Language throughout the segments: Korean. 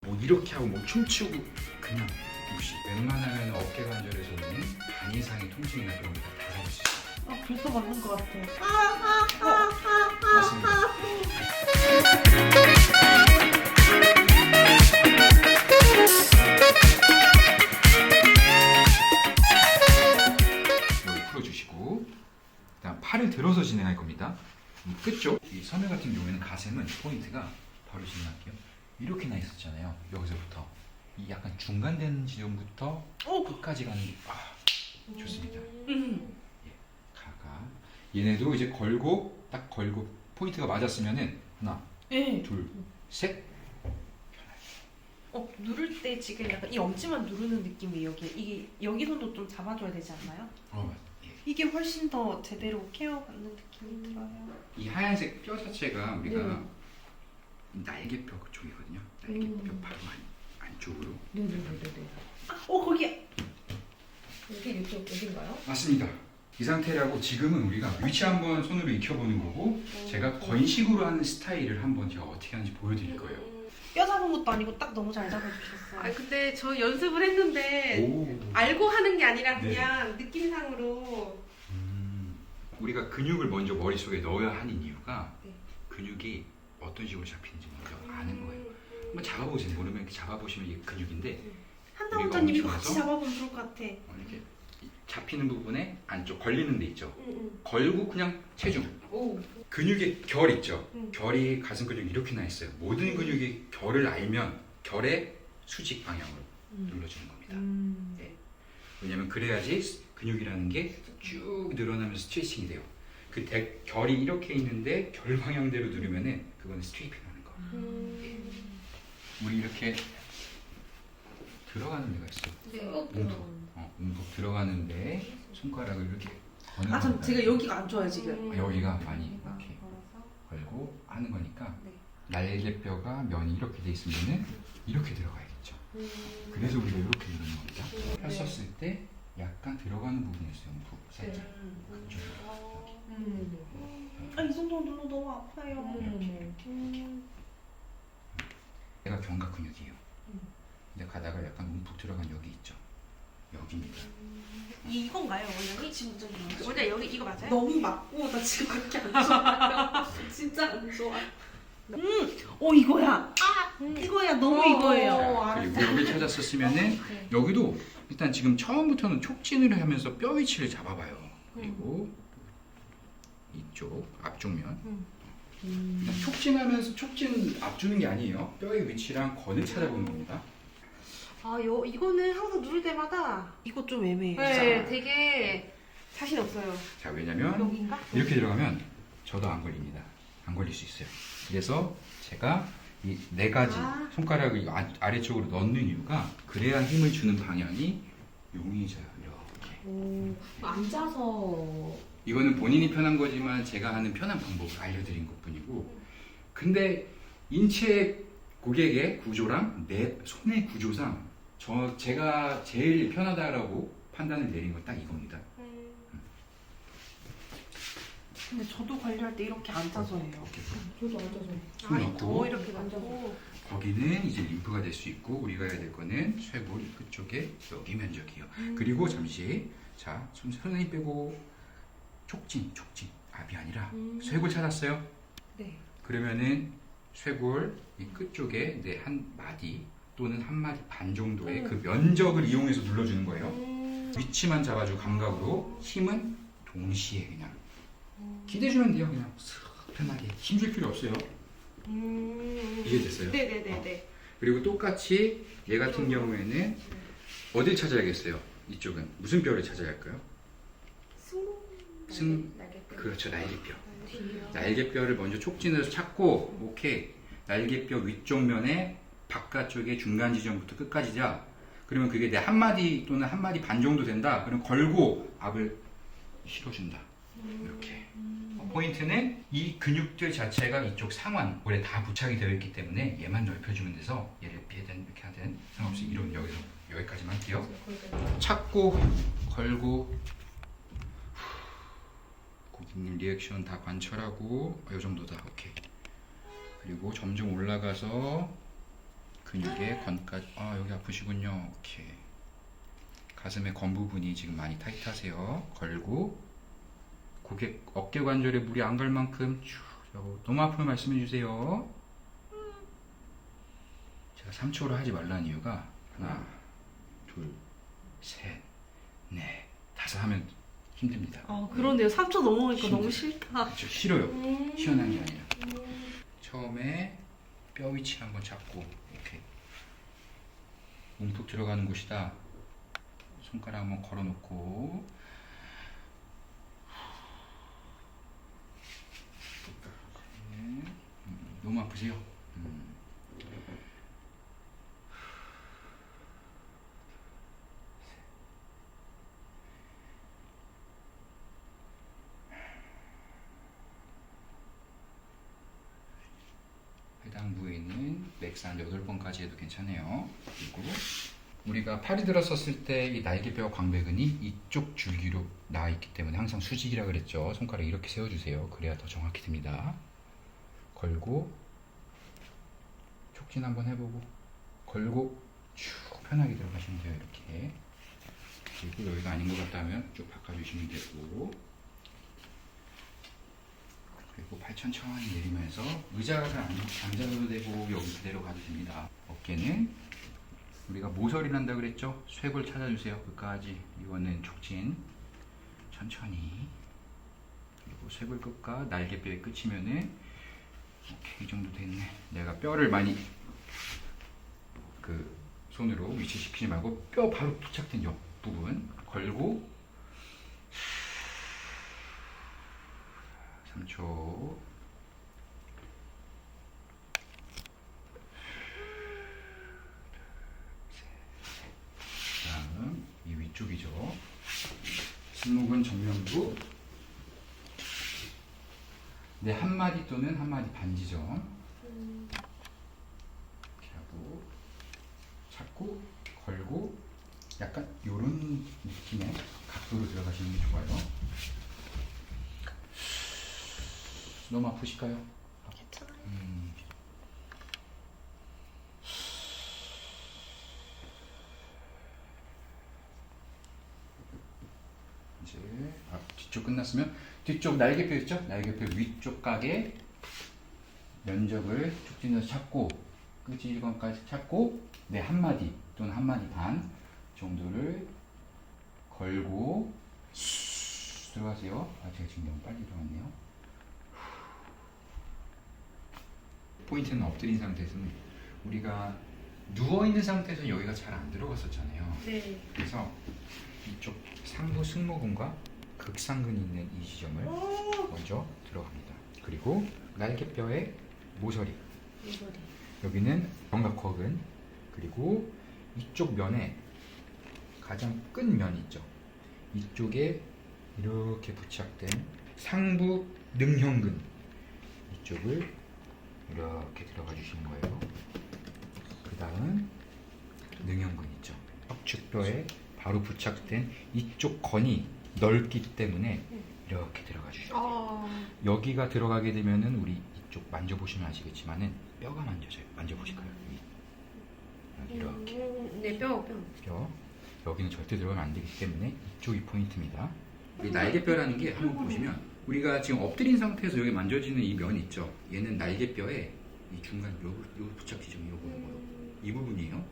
뭐 이렇게 하고 뭐 춤추고 그냥 혹시 웬만하면 어깨 관절에서는 반 이상의 통증이나 그런 거 다 잡을 수 있어요. 아, 벌써 맞는 것 같아. 맞습니다. 여기 풀어주시고 그다음 팔을 들어서 진행할 겁니다. 이 끝쪽, 이 섬유 같은 경우에는 가슴은 포인트가 바로 진행할게요. 이렇게 나 있었잖아요. 여기서부터 이 약간 중간되는 지점부터 끝까지 가는 게 좋습니다. 예, 가가 얘네도 이제 걸고 딱 걸고 포인트가 맞았으면은 하나, 예. 둘, 셋. 누를 때 지금 약간 이 엄지만 누르는 느낌이 이게 여기 손도 좀 잡아줘야 되지 않나요? 예. 이게 훨씬 더 제대로 케어받는 느낌이 들어요. 이 하얀색 뼈 자체가 우리가 날개뼈 쪽이거든요. 날개뼈 바로 안쪽으로. 네네네네. 거기 여기인가요? 맞습니다. 이 상태라고 지금은 우리가 위치 한번 손으로 익혀보는 거고 제가 건식으로 하는 스타일을 한번 제가 어떻게 하는지 보여드릴 거예요. 뼈 잡은 것도 아니고 딱 너무 잘 잡아주셨어요. 아 근데 저 연습을 했는데 오. 알고 하는 게 아니라 네. 그냥 느낌상으로. 우리가 근육을 먼저 머릿속에 넣어야 하는 이유가 네. 근육이 어떤 식으로 잡히는지 먼저 아는 거예요. 한번 잡아보세요. 모르면 이렇게 잡아보시면 이게 근육인데 한다 우리가 원장님이 엄청나서? 같이 잡아보면 좋을 것 같아. 이렇게 잡히는 부분에 안쪽 걸리는 데 있죠. 응, 걸고 그냥 체중. 오. 근육의 결 있죠. 응. 결이 가슴 근육 이렇게 나 있어요. 모든 근육이 결을 알면 결의 수직 방향으로 눌러주는 겁니다. 네. 왜냐면 그래야지 근육이라는 게 쭉 늘어나면서 스트레칭이 돼요. 그 결이 이렇게 있는데 결 방향대로 누르면은 그거는 스트레이핑하는 거. 우리 이렇게 들어가는 데가 있어요. 네. 움푹 들어가는데 손가락을 이렇게 거는 아, 전 거니까 제가 여기가 안 좋아요 지금. 여기가 많이 이렇게 걸고 하는 거니까 네. 날개뼈가 면이 이렇게 돼 있으면은 이렇게 들어가야겠죠. 그래서 우리가 이렇게 누르는 겁니다. 폈었을 때 약간 들어가는 부분이 있어요. 움푹 살짝. 그쪽으로. 이 정도 눌러 너무 아파요. 얘가 견갑 근육이에요. 근데 가다가 약간 움푹 들어간 여기 있죠. 여기입니다. 이건가요 원장님? 지금 원장 여기 이거 맞아요? 너무 맞고 나 지금 그렇게 안 좋아요. 진짜 안 좋아. 이거야. 이거야 너무 이거예요. 그리고 여기 찾았었으면은 여기도 일단 지금 처음부터는 촉진을 하면서 뼈 위치를 잡아봐요. 그리고 이쪽 앞쪽면 그냥 촉진하면서 촉진 앞주는 게 아니에요. 뼈의 위치랑 건을 찾아보는 겁니다. 이거는 항상 누를 때마다 이거 좀 애매해. 네, 되게 자신 없어요. 자, 왜냐면 여기인가? 이렇게 들어가면 저도 안 걸립니다. 안 걸릴 수 있어요. 그래서 제가 이 네 가지 손가락을 아래쪽으로 넣는 이유가 그래야 힘을 주는 방향이 용이져요. 이렇게. 앉아서 이거는 본인이 편한 거지만 제가 하는 편한 방법을 알려드린 것뿐이고 근데 인체 고객의 구조랑 내 손의 구조상 제가 제일 편하다라고 판단을 내린 건 딱 이겁니다. 근데 저도 관리할 때 이렇게 앉아서 해요. 저도 앉아서. 손 넣고 더 이렇게 만져고. 거기는 이제 림프가 될 수 있고 우리가 해야 될 거는 쇄골 끝쪽에 여기 면적이요. 그리고 잠시 자 손 힘 빼고 촉진 압이 아니라 쇄골 찾았어요? 네. 그러면은 쇄골 이 끝쪽에 내 한 마디 또는 한 마디 반 정도의 그 면적을 이용해서 눌러주는 거예요. 위치만 잡아주고 감각으로 힘은 동시에 그냥 기대주면 돼요. 그냥 슥 편하게 힘줄 필요 없어요. 이해됐어요? 네네네네. 그리고 똑같이 얘 같은 경우에는 어딜 찾아야겠어요? 이쪽은 무슨 뼈를 찾아야 할까요? 날개뼈. 그렇죠, 날개뼈. 뒤에요. 날개뼈를 먼저 촉진해서 찾고 오케이 날개뼈 위쪽 면에 바깥쪽에 중간 지점부터 끝까지자 그러면 그게 내 한 마디 또는 한 마디 반 정도 된다. 그럼 걸고 압을 실어준다. 이렇게. 포인트는 이 근육들 자체가 이쪽 상완골에 다 부착이 되어 있기 때문에 얘만 넓혀주면 돼서 얘를 이렇게 하든 상관없이 이런 여기까지만 할게요. 찾고 걸고 고객님 리액션 다 관찰하고 이 정도다. 오케이. 그리고 점점 올라가서 근육의 건까지. 아 여기 아프시군요. 오케이. 가슴의 건 부분이 지금 많이 타이트하세요. 걸고 고개 어깨 관절에 물이 안 갈 만큼 쭉 하고. 너무 아프면 말씀해 주세요. 제가 3초로 하지 말라는 이유가 하나, 둘, 셋, 넷, 다섯 하면 힘듭니다. 아 그런데요. 3초 넘어가니까 힘들어요. 너무 싫다. 그렇죠. 싫어요. 시원한 게 아니라. 처음에 뼈 위치 한번 잡고 오케이. 움푹 들어가는 곳이다. 손가락 한번 걸어놓고 너무 아프세요? 해당 부위에 있는 맥스 한 8번까지 해도 괜찮아요. 그리고 우리가 팔이 들었었을 때 이 날개뼈 광배근이 이쪽 줄기로 나와 있기 때문에 항상 수직이라 그랬죠. 손가락 이렇게 세워주세요. 그래야 더 정확히 듭니다. 걸고 촉진 한번 해보고 걸고 쭉 편하게 들어가시면 돼요. 이렇게. 그리고 여기가 아닌 것 같다 하면 쭉 바꿔주시면 되고, 그리고 팔 천천히 내리면서 의자를 앉아도 되고 여기 그대로 가도 됩니다. 어깨는 우리가 모서리를 한다 그랬죠? 쇄골 찾아주세요. 끝까지. 이거는 촉진. 천천히. 그리고 쇄골 끝과 날개뼈의 끝이면은 오케이, 이 정도 됐네. 내가 뼈를 많이 그 손으로 위치시키지 말고 뼈 바로 부착된 옆 부분 걸고 3초. 다음 이 위쪽이죠. 승모근 정면부 네, 한 마디 또는 한 마디 반 지점 이렇게 하고 잡고 걸고 약간 요런 느낌의 각도로 들어가시는 게 좋아요. 너무 아프실까요? 괜찮아요. 이제 뒤쪽 끝났으면 뒤쪽 날개뼈 있죠? 날개뼈 위쪽 각의 면적을 촉진해서 찾고 끝이 1번까지 찾고 네, 한 마디 또는 한 마디 반 정도를 걸고 들어가세요. 아, 제가 지금 너무 빨리 들어갔네요. 포인트는 엎드린 상태에서는 우리가 누워있는 상태에서 여기가 잘 안 들어갔었잖아요. 네. 그래서 이쪽 상부 승모근과 극상근이 있는 이 지점을 먼저 들어갑니다. 그리고 날개뼈의 모서리, 이거리. 여기는 견갑골근, 그리고 이쪽 면에 가장 끝면 있죠. 이쪽에 이렇게 부착된 상부 능형근, 이쪽을 이렇게 들어가 주시는 거예요. 그 다음 능형근 있죠. 척추뼈에 바로 부착된 이쪽 건이 넓기 때문에 이렇게 들어가 주셔야 돼요. 여기가 들어가게 되면은 우리 이쪽 만져보시면 아시겠지만은 뼈가 만져져요. 만져보실까요? 여기 이렇게 네, 뼈. 뼈. 여기는 절대 들어가면 안 되기 때문에 이쪽이 포인트입니다. 이 날개뼈라는 게 한번 보시면 우리가 지금 엎드린 상태에서 여기 만져지는 이 면 있죠. 얘는 날개뼈의 이 중간 요 부착 지점이 요거예요. 이 부분이에요.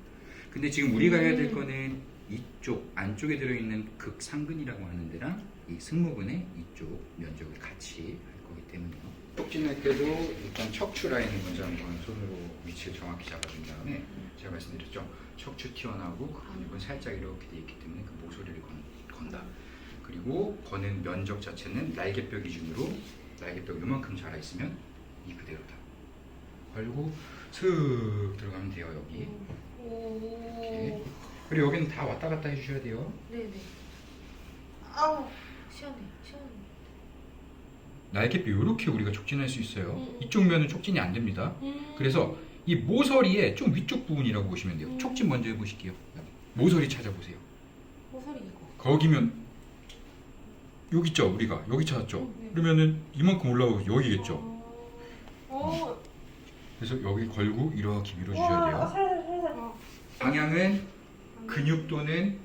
근데 지금 우리가 해야 될 거는 이쪽 안쪽에 들어있는 극상근이라고 하는 데랑 이 승모근의 이쪽 면적을 같이 할 거기 때문에요. 촉진할 때도 일단 척추 라인을 먼저 한번 손으로 위치를 정확히 잡아준 다음에 제가 말씀드렸죠. 척추 튀어나오고 그 근육은 살짝 이렇게 돼 있기 때문에 그 모서리를 건다. 그리고 거는 면적 자체는 날개뼈 기준으로 날개뼈 요만큼 자라 있으면 이 그대로다. 걸고 슥 들어가면 돼요. 여기. 이렇게. 그리고 여기는 다 왔다 갔다 해주셔야 돼요. 네네. 아우, 시원해. 날개뼈 이렇게 우리가 촉진할 수 있어요. 이쪽 면은 촉진이 안 됩니다. 음. 그래서 이 모서리의 좀 위쪽 부분이라고 보시면 돼요. 촉진 먼저 해보실게요. 모서리 찾아보세요. 모서리 이거. 거기면 여기 있죠. 우리가 여기 찾았죠. 그러면은 이만큼 올라오고 여기겠죠. 그래서 여기 걸고 이렇게 밀어주셔야 돼요. 방향은 근육 또는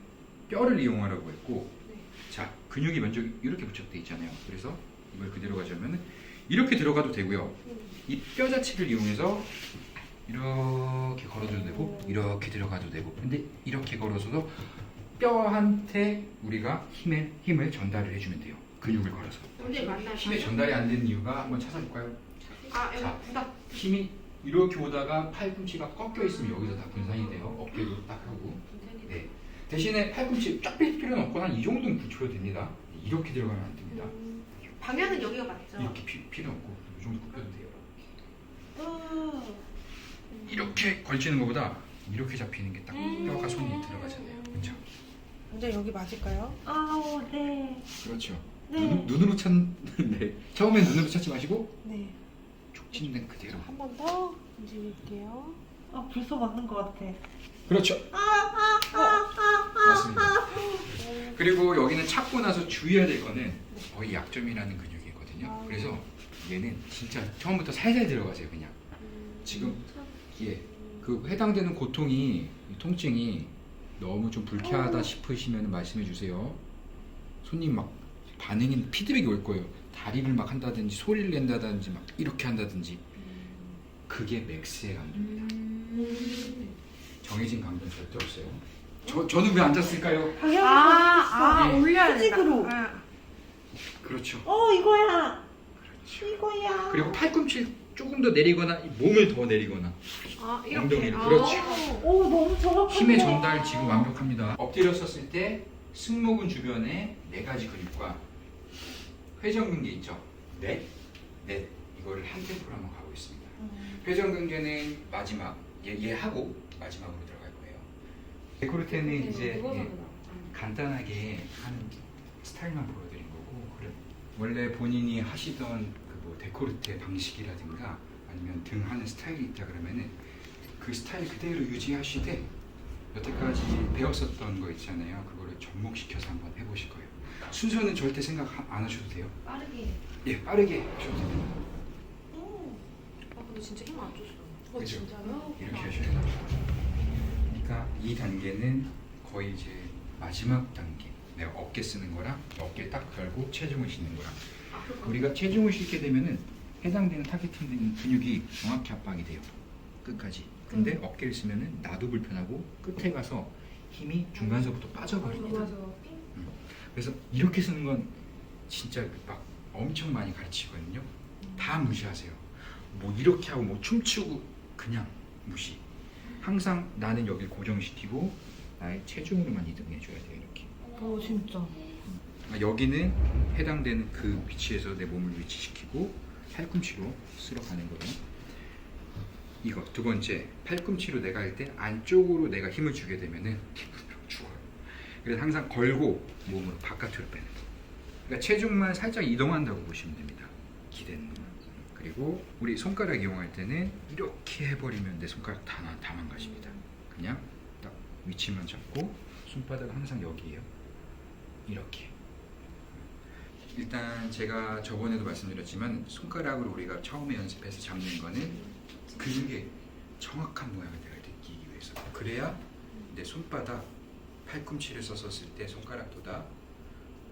뼈를 이용하라고 했고, 네. 자, 근육이 먼저 이렇게 부착돼 있잖아요. 그래서 이걸 그대로 가져오면 이렇게 들어가도 되고요. 이 뼈 자체를 이용해서 이렇게 걸어도 되고 이렇게 들어가도 되고, 근데 이렇게 걸어서도 뼈한테 우리가 힘을 전달을 해주면 돼요. 근육을 걸어서. 근데 맞나요? 힘의 전달이 안 되는 이유가 한번 찾아볼까요? 아, 자. 여기 나 힘이 이렇게 오다가 팔꿈치가 꺾여 있으면 여기서 다 분산이 돼요. 어깨로 딱 하고. 네. 대신에 팔꿈치 쫙 뺄 필요는 없고 한 이 정도는 붙여도 됩니다. 이렇게 들어가면 안 됩니다. 방향은 여기가 맞죠? 이렇게 필요 없고 이 정도 굽혀도 돼요. 이렇게 걸치는 것보다 이렇게 잡히는 게 딱 뼈가 손이 들어가잖아요. 그렇죠? 이제 여기 맞을까요? 아우, 네. 그렇죠. 네. 눈으로 네. 처음엔 눈으로 찾지 마시고 네. 촉진된 그대로. 한 번 더 움직일게요. 아, 벌써 맞는 것 같아. 그렇죠. 맞습니다. 그리고 여기는 찾고 나서 주의해야 될 거는 거의 약점이라는 근육이거든요. 그래서 얘는 진짜 처음부터 살살 들어가세요. 그냥 지금 그 해당되는 고통이, 이 통증이 너무 좀 불쾌하다 싶으시면 말씀해 주세요. 손님 막 반응이 피드백이 올 거예요. 다리를 막 한다든지 소리를 낸다든지 막 이렇게 한다든지. 그게 맥스의 강도입니다. 정해진 강도는 절대 없어요. 저는 왜 앉았을까요? 방향을 네. 올려야 수직으로. 된다. 그렇죠. 이거야. 그렇죠. 이거야. 그리고 팔꿈치 조금 더 내리거나 몸을 더 내리거나 아, 이렇게. 엉덩이를. 아. 그렇지. 너무 정확한데. 힘의 전달 지금 완벽합니다. 엎드려 섰을 때 승모근 주변에 4가지 근육과 회전근개 있죠. 넷. 이거를 한 템포로 한번 가보겠습니다. 회전근개는 마지막 얘 하고 마지막으로 들어갈 거예요. 데코르테는 이제 간단하게 하는 스타일만 보여드린 거고, 원래 본인이 하시던 그 데코르테 방식이라든가 아니면 등 하는 스타일이 있다 그러면은 그 스타일 그대로 유지하시되 여태까지 배웠었던 거 있잖아요. 그거를 접목시켜서 한번 해보실 거예요. 순서는 절대 생각 안 하셔도 돼요. 빠르게. 예, 빠르게 하셔도 됩니다. 아, 근데 진짜 힘 안 줬어. 그죠? 진짜요? 이렇게 하셔야 돼요. 그러니까 이 단계는 거의 이제 마지막 단계. 내가 어깨 쓰는 거랑 어깨 딱 걸고 체중을 싣는 거랑. 우리가 체중을 싣게 되면은 해당되는 타겟팅되는 근육이 정확히 압박이 돼요. 끝까지. 근데 어깨를 쓰면은 나도 불편하고 끝에 가서 힘이 중간서부터 빠져버립니다. 그래서 이렇게 쓰는 건 진짜 막 엄청 많이 가르치거든요. 다 무시하세요. 뭐 이렇게 하고 뭐 춤추고 그냥 무시. 항상 나는 여기를 고정시키고 나의 체중으로만 이동해줘야 돼요. 이렇게. 진짜. 여기는 해당되는 그 위치에서 내 몸을 위치시키고 팔꿈치로 쓸어가는 거예요. 이거 두 번째, 팔꿈치로 내가 할 때 안쪽으로 내가 힘을 주게 되면은 죽어요. 그래서 항상 걸고 몸으로 바깥으로 빼는 거. 그러니까 체중만 살짝 이동한다고 보시면 됩니다. 기대는 것만. 그리고 우리 손가락 이용할 때는 이렇게 해버리면 내 손가락 다 망가집니다. 그냥 딱 위치만 잡고 손바닥은 항상 여기에요. 이렇게. 일단 제가 저번에도 말씀드렸지만 손가락으로 우리가 처음에 연습해서 잡는 거는 근육의 정확한 모양을 내가 느끼기 위해서. 그래야 내 손바닥, 팔꿈치를 썼을 때 손가락보다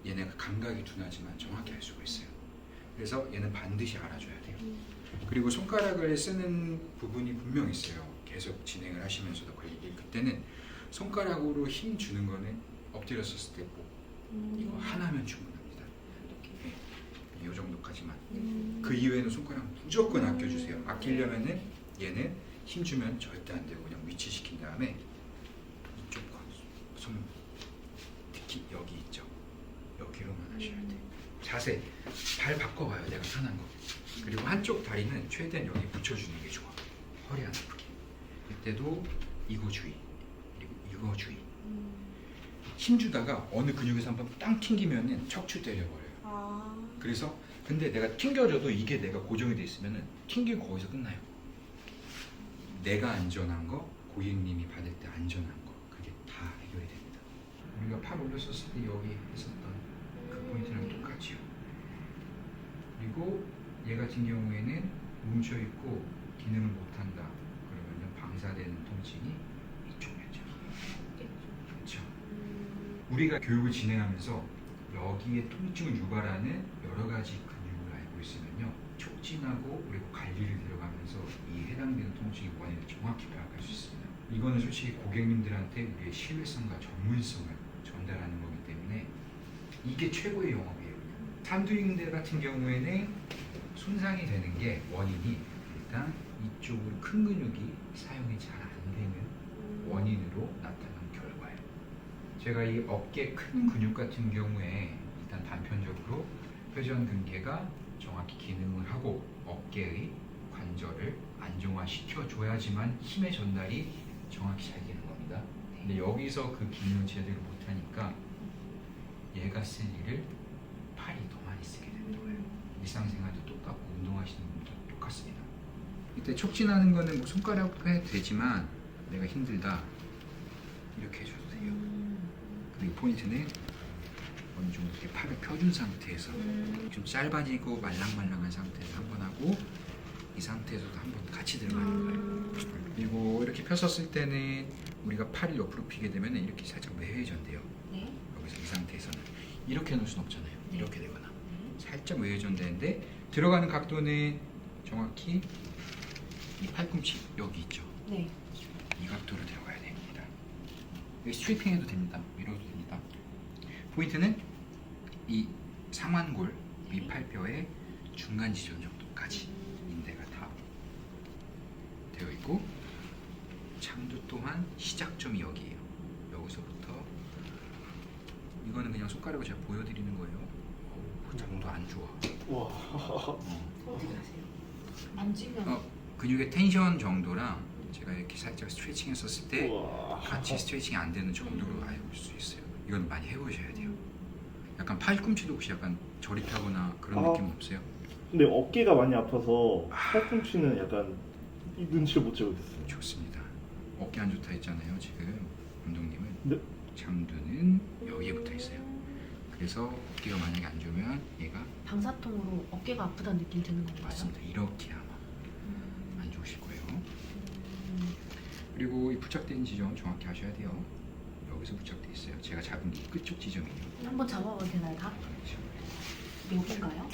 얘네가 감각이 둔하지만 정확히 알 수가 있어요. 그래서 얘는 반드시 알아줘야 돼요. 그리고 손가락을 쓰는 부분이 분명 있어요. 계속 진행을 하시면서도 그때는 손가락으로 힘 주는 거는 엎드려 섰을 때 이거 하나면 충분합니다. 이 정도까지만. 그 이외에는 손가락 무조건 아껴주세요. 아끼려면은 얘는 힘 주면 절대 안 되고 그냥 위치시킨 다음에 이쪽과 손, 특히 여기 있죠. 여기로만 하셔야 돼요. 자세 발 바꿔봐요. 내가 편한 거. 그리고 한쪽 다리는 최대한 여기 붙여주는 게 좋아. 허리 안 아프게. 이때도 이거 주의. 그리고 이거 주의. 힘 주다가 어느 근육에서 한번 땅 튕기면은 척추 때려버려요. 그래서 근데 내가 튕겨져도 이게 내가 고정이 돼 있으면은 튕기고 거기서 끝나요. 내가 안전한 거, 고객님이 받을 때 안전한 거, 그게 다 해결이 됩니다. 우리가 팔 올렸었을 때 여기 했었던 그 포인트랑 똑같이요. 그리고 얘 같은 경우에는 뭉쳐 있고 기능을 못 한다. 그러면은 방사되는 통증이 이쪽 면적. 우리가 교육을 진행하면서 여기에 통증을 유발하는 여러 가지 근육을 알고 있으면요, 촉진하고 그리고 관리를 들어가면서 이 해당되는 통증의 원인을 정확히 파악할 수 있습니다. 이거는 솔직히 고객님들한테 우리의 신뢰성과 전문성을 전달하는 거기 때문에 이게 최고의 영업이에요. 삼두잉대 같은 경우에는 손상이 되는 게 원인이 일단 이쪽으로 큰 근육이 사용이 잘 안 되는 원인으로 나타나는 결과예요. 제가 이 어깨 큰 근육 같은 경우에 일단 단편적으로 회전근개가 정확히 기능을 하고 어깨의 관절을 안정화시켜 줘야지만 힘의 전달이 정확히 잘 되는 겁니다. 근데 여기서 그 기능을 제대로 못하니까 얘가 쓸 일을 팔이 더 많이 쓰게 되는 거예요. 일상생활도 똑같고 운동하시는 분도 똑같습니다. 이때 촉진하는 거는 뭐 손가락 해도 되지만 내가 힘들다 이렇게 해줘도 돼요. 그리고 포인트는 어느 정도 이렇게 팔을 펴준 상태에서 좀 짧아지고 말랑말랑한 상태에서 한 번 하고 이 상태에서도 한 번 같이 들어가는 거예요. 그리고 이렇게 펴섰을 때는 우리가 팔을 옆으로 피게 되면 이렇게 살짝 외회전돼요. 네. 여기서 이 상태에서는 이렇게 놓을 수는 없잖아요. 이렇게 되거나 살짝 외회전되는데 들어가는 각도는 정확히 이 팔꿈치 여기 있죠. 네. 이 각도로 들어가야 됩니다. 여기 스트리핑 해도 됩니다. 밀어도 됩니다. 포인트는 이 상완골 윗팔뼈의 중간 지점 정도까지 인대가 다 되어 있고 장두 또한 시작점이 여기에요. 여기서부터 이거는 그냥 손가락으로 제가 보여드리는 거예요. 장도 안 좋아. 와. 어떻게 하세요? 만지면 근육의 텐션 정도랑 제가 이렇게 살짝 스트레칭 했었을 때 우와. 같이 스트레칭이 안 되는 정도로 알고 올 수 있어요. 이건 많이 해보셔야 돼요. 약간 팔꿈치도 혹시 약간 저릿하거나 그런 아. 느낌 없어요? 근데 어깨가 많이 아파서 팔꿈치는 약간 이 눈치를 못 채고 있어요. 좋습니다. 어깨 안 좋다 했잖아요. 지금 감독님은 네. 장두는 여기에 붙어 있어요. 그래서 어깨가 만약에 안 좋으면 얘가 방사통으로 어깨가 아프다는 느낌 드는 건가요? 맞습니다. 이렇게 아마 안 좋으실 거예요. 그리고 이 부착된 지점 정확히 아셔야 돼요. 여기서 부착돼 있어요. 제가 잡은 게 끝쪽 지점이에요. 한번 잡아봐도 되나요, 다? 여긴가요?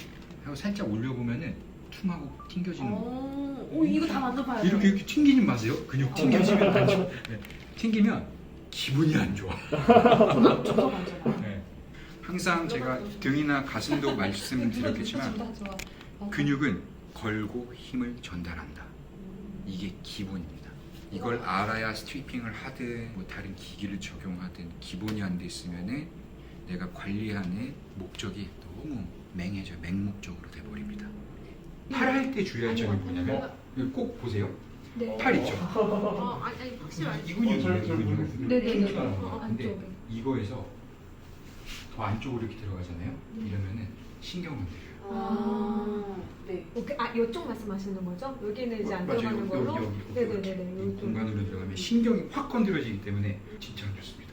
하고 살짝 올려보면은 퉁하고 튕겨지는 거. 오, 이거 다 만져봐요. 이렇게 튕기는 맛이에요? 근육 튕겨지면 안 좋아. 네. 튕기면 기분이 안 좋아. 저도 만져봐요. 네. 항상 제가 등이나 가슴도 말씀드렸겠지만 근육은 걸고 힘을 전달한다. 이게 기본입니다. 이걸 알아야 스트리핑을 하든 뭐 다른 기기를 적용하든 기본이 안 돼 있으면은 내가 관리하는 목적이 너무 맹해져 맹목적으로 돼버립니다. 팔 할 때 주의할 점이 뭐냐면 이거 꼭 보세요. 네. 팔 있죠. 아니 확실히 알죠. 이 근육이에요. 이 근육. 네네네. 흉추라는 거. 근데 안쪽에. 이거에서 더 안쪽으로 이렇게 들어가잖아요. 이러면은 신경 건드려요. 네. 오케이. 아, 이쪽 말씀하시는 거죠? 여기는 이제 안 맞아요. 들어가는 걸로? 여기. 네네네네. 이 공간으로 들어가면 신경이 확 건드려지기 때문에 진짜 안 좋습니다.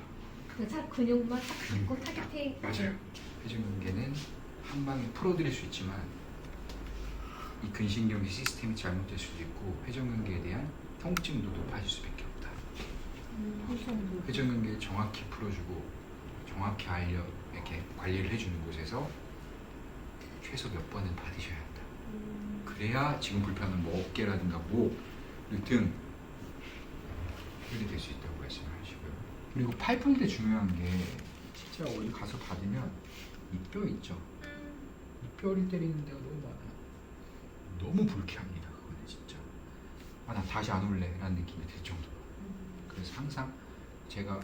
그냥 살 근육만 딱 잡고 타겟팅. 맞아요. 회전근개는 한 방에 풀어드릴 수 있지만 이 근신경의 시스템이 잘못될 수도 있고 회전근개에 대한 통증도 높아질 수밖에 없다. 회전근개를 정확히 풀어주고 정확히 알려 이렇게 관리를 해주는 곳에서 최소 몇 번은 받으셔야 한다. 그래야 지금 불편한 뭐 어깨라든가 목, 그리고 등 해결될 수 있다고 말씀하시고요. 그리고 팔 풀 때 중요한 게 진짜 어디 가서 받으면 이 뼈 있죠. 이 뼈를 때리는 데가 너무 많아요. 너무 불쾌합니다. 그거는 진짜. 아, 나 다시 안 올래 라는 느낌이 들 정도로. 그래서 항상 제가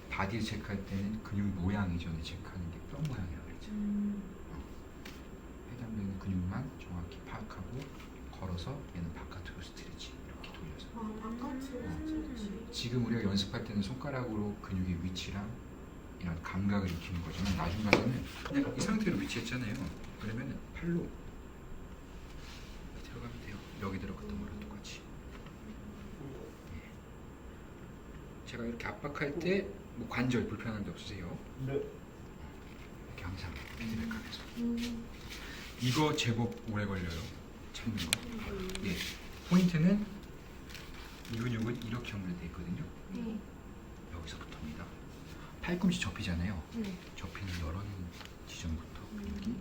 바디를 체크할 때는 근육 모양 이전에 체크하는 게 뼈 모양이라고 그랬죠. 해당되는 근육만 정확히 파악하고 걸어서 얘는 바깥으로 스트레칭 이렇게 돌려서. 바깥으로 지금 우리가 연습할 때는 손가락으로 근육의 위치랑 이런 감각을 익히는 거지만 나중 가서는 그냥 이 상태로 위치했잖아요. 그러면 팔로 들어가면 돼요. 여기 들어갔던 거랑 똑같이. 예. 제가 이렇게 압박할 때 뭐 관절 불편한 데 없으세요? 네. 이렇게 항상 피드백하면서. 이거 제법 오래 걸려요. 참는 거. 예. 포인트는 이 근육은 이렇게 연결되어 있거든요. 여기서부터입니다. 팔꿈치 접히잖아요. 네. 접히는 여러 지점부터 여기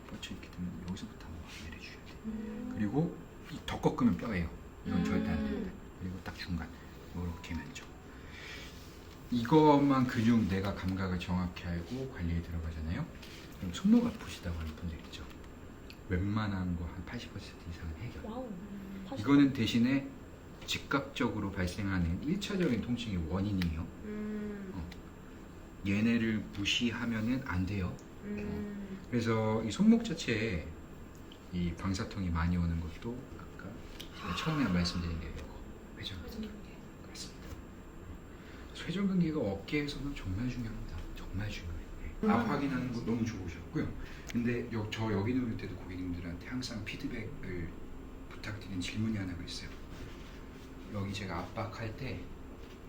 뻗쳐 있게 되면 여기서부터 한번 내려주셔야 돼요. 그리고 더 꺾으면 뼈예요. 이건 절대 안 됩니다. 그리고 딱 중간 이렇게 면적. 이것만 근육 내가 감각을 정확히 알고 관리에 들어가잖아요. 그럼 손목 아프시다고 하는 분들 있죠. 웬만한 거 한 80% 이상은 해결. 와우. 이거는 대신에 즉각적으로 발생하는 1차적인 통증의 원인이에요. 얘네를 무시하면은 안 돼요. 그래서 이 손목 자체에 이 방사통이 많이 오는 것도 아까 처음에 말씀드린 게 이거 회전근개 그렇습니다. 회전근개가 어깨에서는 정말 중요합니다. 정말 중요해요. 앞 확인하는 거 너무 좋으셨고요. 근데 저 여기 누울 때도 고객님들한테 항상 피드백을 부탁드리는 질문이 하나가 있어요. 여기 제가 압박할 때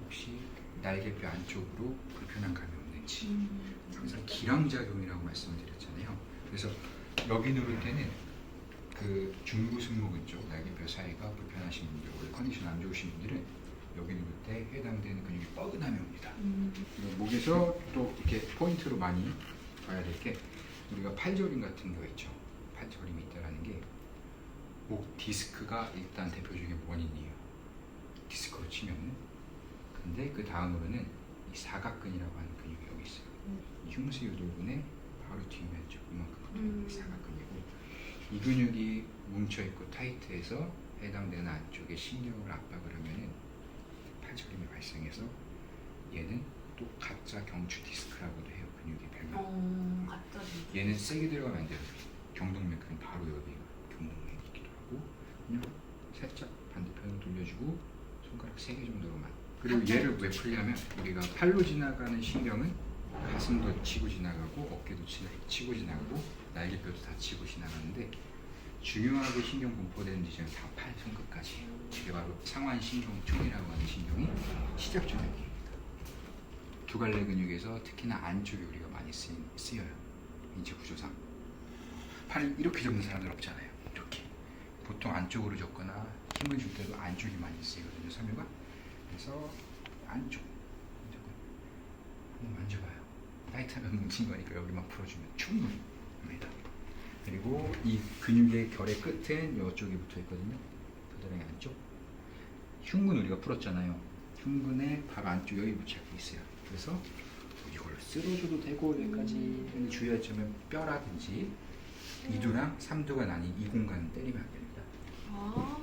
혹시 날개뼈 안쪽으로 불편한 감이 없는지. 항상 기량작용이라고 말씀드렸잖아요. 그래서 여기 누를 때는 그 중부 승모근 쪽 날개뼈 사이가 불편하신 분들, 원래 컨디션 안 좋으신 분들은 여기 누를 때 해당되는 근육이 뻐근함이 옵니다. 목에서 또 이렇게 포인트로 많이 봐야 될 게 우리가 팔저림 같은 거 있죠. 팔저림이 있다라는 게 목 디스크가 일단 대표적인 원인이에요. 디스크로 치면은. 근데 그 다음으로는 이 사각근이라고 하는 근육이 여기 있어요. 이 흉쇄 유돌근의 바로 뒷면적 이만큼 붙어있는 게 사각근이고, 이 근육이 뭉쳐있고 타이트해서 해당되는 안쪽에 신경을 압박을 하면은 팔저림이 발생해서 얘는 또 가짜 경추 디스크라고도 해요. 근육의 별명. 얘는 세게 들어가면 안 돼요. 경동맥은 바로 여기가 경동맥이기도 하고, 그냥 살짝 반대편으로 돌려주고 손가락 3개 정도로만. 그리고 얘를 왜 풀냐면 우리가 팔로 지나가는 신경은 가슴도 치고 지나가고 어깨도 치고 지나가고 날개뼈도 다 치고 지나가는데, 중요하게 신경 분포되는 지점이 다 팔 손끝까지예요. 이게 바로 상완신경총이라고 하는 신경이 시작 조직입니다. 두 갈래 근육에서 특히나 안쪽에 우리가 많이 쓰여요. 인체 구조상. 팔을 이렇게 접는 사람들 없잖아요. 이렇게. 보통 안쪽으로 접거나 힘을 줄 때도 안쪽이 많이 쓰이거든요. 섬유가. 그래서 안쪽 한번 만져봐요. 타이트하면 뭉친 거니까 여기만 풀어주면 충분합니다. 그리고 이 근육의 결의 끝은 이쪽에 붙어 있거든요. 겨드랑이 안쪽. 흉근 우리가 풀었잖아요. 흉근의 바로 안쪽 여기 붙여 있어요. 그래서 이걸 쓸어줘도 되고 여기까지. 근데 주의할 점은 뼈라든지 2두랑 3두가 나뉜 이 공간은 때리면 안 됩니다.